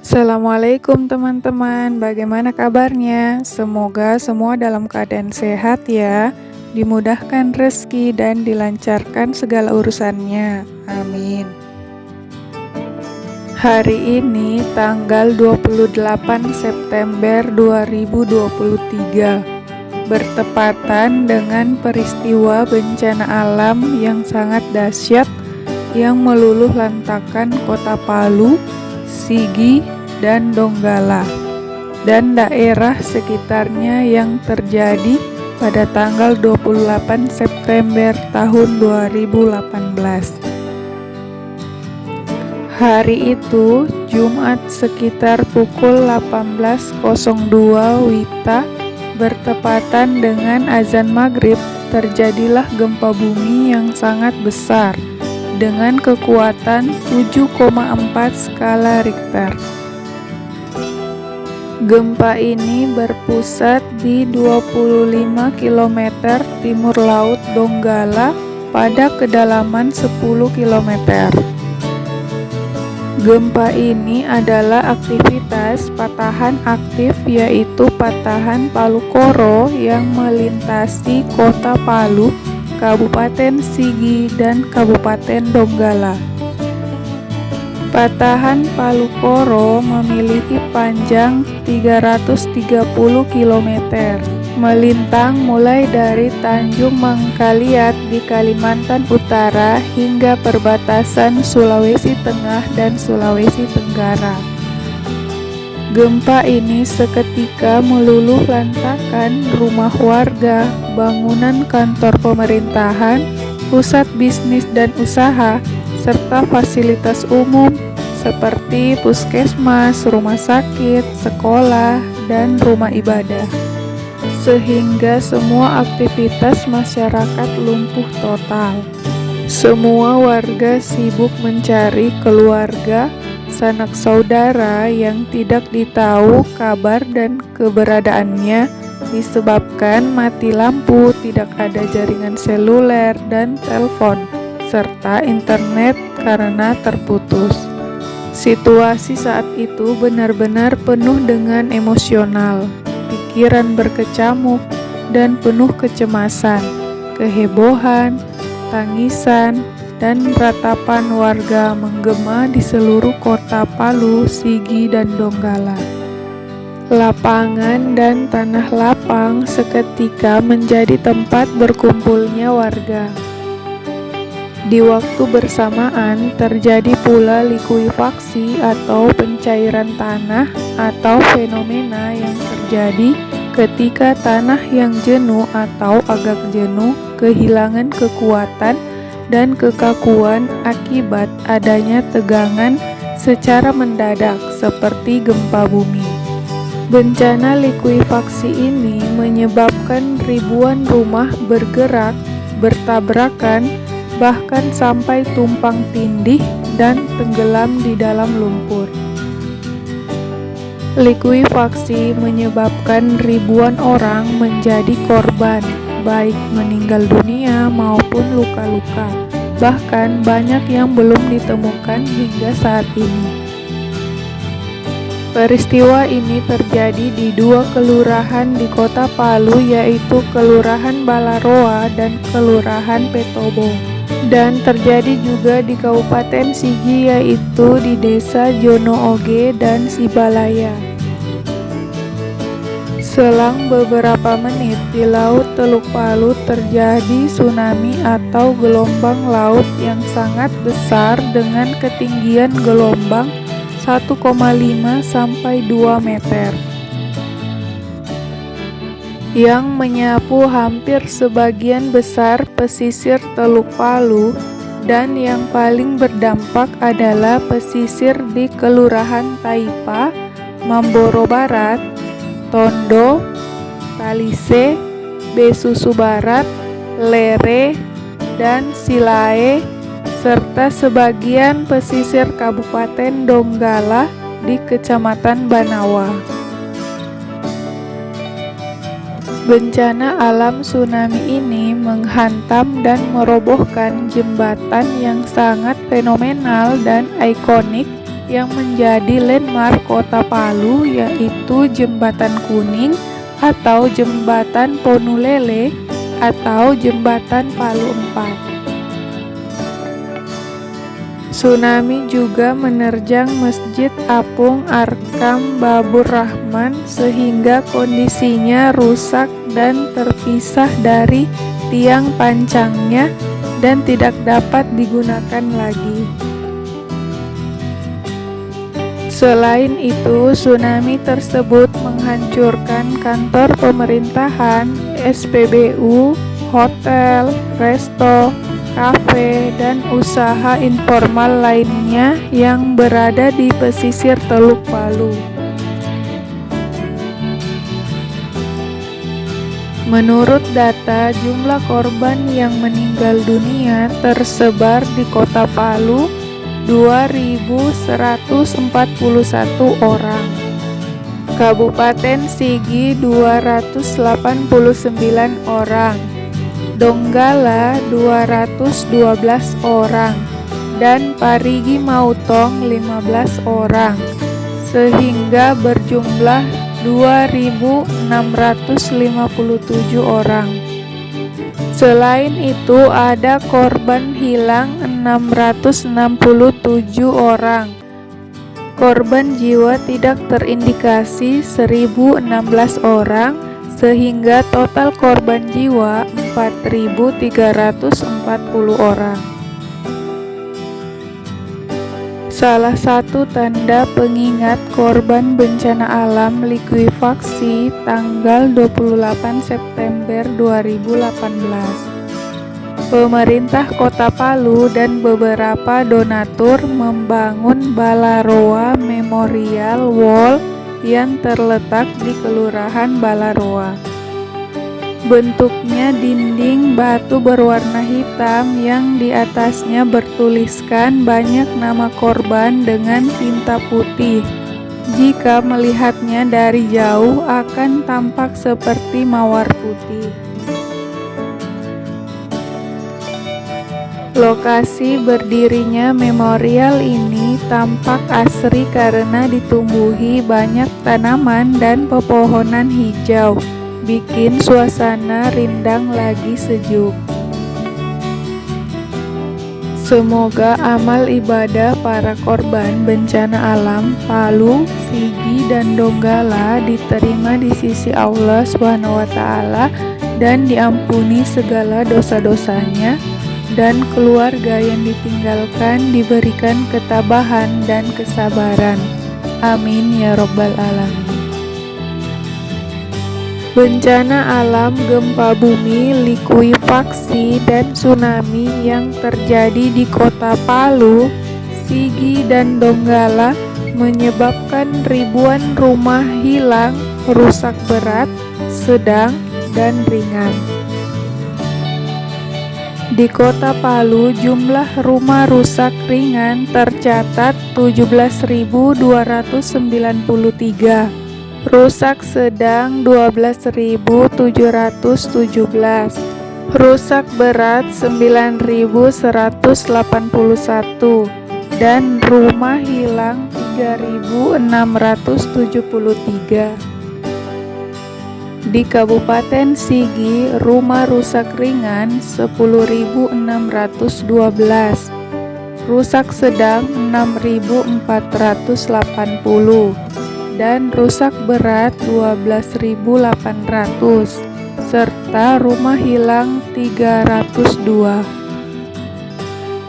Assalamualaikum teman-teman, bagaimana kabarnya? Semoga semua dalam keadaan sehat ya, dimudahkan rezeki dan dilancarkan segala urusannya. Amin. Hari ini tanggal 28 September 2023, bertepatan dengan peristiwa bencana alam yang sangat dahsyat yang meluluh lantakkan kota Palu, Sigi, dan Donggala, dan daerah sekitarnya yang terjadi pada tanggal 28 September tahun 2018. Hari itu, Jumat sekitar pukul 18.02 WITA, bertepatan dengan azan maghrib, terjadilah gempa bumi yang sangat besar dengan kekuatan 7,4 skala Richter. Gempa ini berpusat di 25 km timur laut Donggala pada kedalaman 10 km. Gempa ini adalah aktivitas patahan aktif, yaitu patahan Palu Koro yang melintasi kota Palu, Kabupaten Sigi, dan Kabupaten Donggala. Patahan Palu Koro memiliki panjang 330 km, melintang mulai dari Tanjung Mangkaliat di Kalimantan Utara hingga perbatasan Sulawesi Tengah dan Sulawesi Tenggara. Gempa ini seketika meluluh lantakkan rumah warga, bangunan kantor pemerintahan, pusat bisnis dan usaha, serta fasilitas umum seperti puskesmas, rumah sakit, sekolah, dan rumah ibadah. Sehingga semua aktivitas masyarakat lumpuh total. Semua warga sibuk mencari keluarga, sanak saudara yang tidak ditahu kabar dan keberadaannya disebabkan mati lampu, tidak ada jaringan seluler dan telepon, serta internet karena terputus. Situasi saat itu benar-benar penuh dengan emosional, pikiran berkecamuk, dan penuh kecemasan, kehebohan, tangisan, dan ratapan warga menggema di seluruh kota Palu, Sigi, dan Donggala. Lapangan dan tanah lapang seketika menjadi tempat berkumpulnya warga. Di waktu bersamaan terjadi pula likuifaksi atau pencairan tanah atau fenomena yang terjadi ketika tanah yang jenuh atau agak jenuh kehilangan kekuatan dan kekakuan akibat adanya tegangan secara mendadak seperti gempa bumi. Bencana likuifaksi ini menyebabkan ribuan rumah bergerak, bertabrakan, bahkan sampai tumpang tindih dan tenggelam di dalam lumpur. Likuifaksi menyebabkan ribuan orang menjadi korban, baik meninggal dunia maupun luka-luka. Bahkan banyak yang belum ditemukan hingga saat ini. Peristiwa ini terjadi di dua kelurahan di kota Palu, yaitu Kelurahan Balaroa dan Kelurahan Petobo. Dan terjadi juga di Kabupaten Sigi, yaitu di Desa Jono Oge dan Sibalaya. Selang beberapa menit di Laut Teluk Palu terjadi tsunami atau gelombang laut yang sangat besar dengan ketinggian gelombang 1,5 sampai 2 meter yang menyapu hampir sebagian besar pesisir Teluk Palu, dan yang paling berdampak adalah pesisir di Kelurahan Taipa, Mamboro Barat, Tondo, Talise, Besusu Barat, Lere, dan Silae, serta sebagian pesisir Kabupaten Donggala di Kecamatan Banawa. Bencana alam tsunami ini menghantam dan merobohkan jembatan yang sangat fenomenal dan ikonik yang menjadi landmark Kota Palu, yaitu Jembatan Kuning atau Jembatan Ponulele atau Jembatan Palu 4. Tsunami juga menerjang Masjid Apung Arkam Babur Rahman sehingga kondisinya rusak dan terpisah dari tiang pancangnya dan tidak dapat digunakan lagi. Selain itu, tsunami tersebut menghancurkan kantor pemerintahan, SPBU, hotel, resto, kafe, dan usaha informal lainnya yang berada di pesisir Teluk Palu. Menurut data, jumlah korban yang meninggal dunia tersebar di Kota Palu 2.141 orang, Kabupaten Sigi 289 orang, Donggala 212 orang, dan Parigi Mautong 15 orang, sehingga berjumlah 2.657 orang. Selain itu, ada korban hilang 667 orang. Korban jiwa tidak terindikasi 1.016 orang, sehingga total korban jiwa 4.340 orang. Salah satu tanda pengingat korban bencana alam likuifaksi tanggal 28 September 2018. Pemerintah Kota Palu dan beberapa donatur membangun Balaroa Memorial Wall yang terletak di Kelurahan Balaroa. Bentuknya dinding batu berwarna hitam yang di atasnya bertuliskan banyak nama korban dengan tinta putih. Jika melihatnya dari jauh akan tampak seperti mawar putih. Lokasi berdirinya memorial ini tampak asri karena ditumbuhi banyak tanaman dan pepohonan hijau, bikin suasana rindang lagi sejuk. Semoga amal ibadah para korban bencana alam Palu, Sigi, dan Donggala diterima di sisi Allah SWT dan diampuni segala dosa-dosanya, dan keluarga yang ditinggalkan diberikan ketabahan dan kesabaran. Amin ya Rabbal Alamin. Bencana alam gempa bumi, likuifaksi, dan tsunami yang terjadi di Kota Palu, Sigi, dan Donggala menyebabkan ribuan rumah hilang, rusak berat, sedang, dan ringan. Di Kota Palu, jumlah rumah rusak ringan tercatat 17.293, rusak sedang 12.717, rusak berat 9.181, dan rumah hilang 3.673. Di Kabupaten Sigi, rumah rusak ringan 10.612, rusak sedang 6.480, dan rusak berat 12.800, serta rumah hilang 302.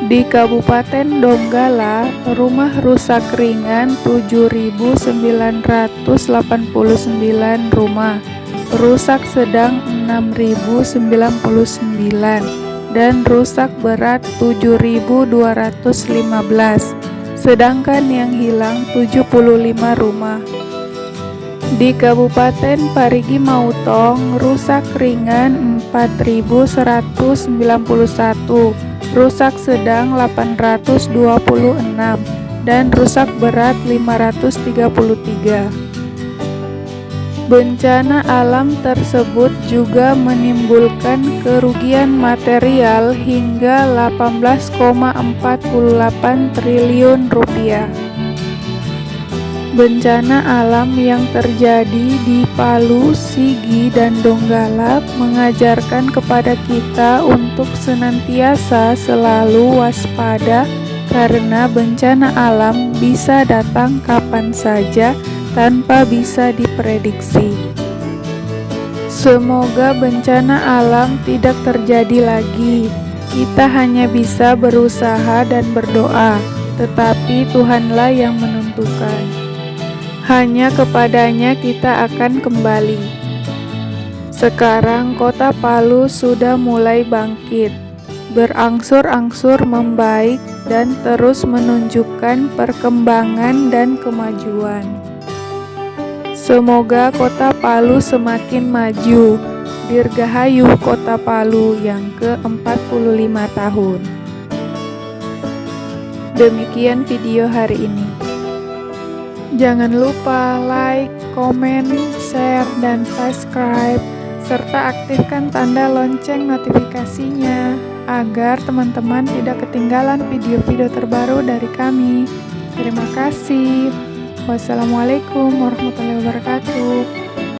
Di Kabupaten Donggala, rumah rusak ringan 7.989 rumah, rusak sedang 6.099, dan rusak berat 7.215, sedangkan yang hilang 75 rumah. Di Kabupaten Parigi Mautong, rusak ringan 4.191, rusak sedang 826, dan rusak berat 533. Bencana alam tersebut juga menimbulkan kerugian material hingga 18,48 triliun rupiah. Bencana alam yang terjadi di Palu, Sigi, dan Donggala mengajarkan kepada kita untuk senantiasa selalu waspada karena bencana alam bisa datang kapan saja tanpa bisa diprediksi. Semoga bencana alam tidak terjadi lagi. Kita hanya bisa berusaha dan berdoa, tetapi Tuhanlah yang menentukan. Hanya kepadanya kita akan kembali. Sekarang kota Palu sudah mulai bangkit, berangsur-angsur membaik dan terus menunjukkan perkembangan dan kemajuan. Semoga kota Palu semakin maju. Dirgahayu Kota Palu yang ke-45 tahun. Demikian video hari ini. Jangan lupa like, komen, share, dan subscribe, serta aktifkan tanda lonceng notifikasinya agar teman-teman tidak ketinggalan video-video terbaru dari kami. Terima kasih. Wassalamualaikum warahmatullahi wabarakatuh.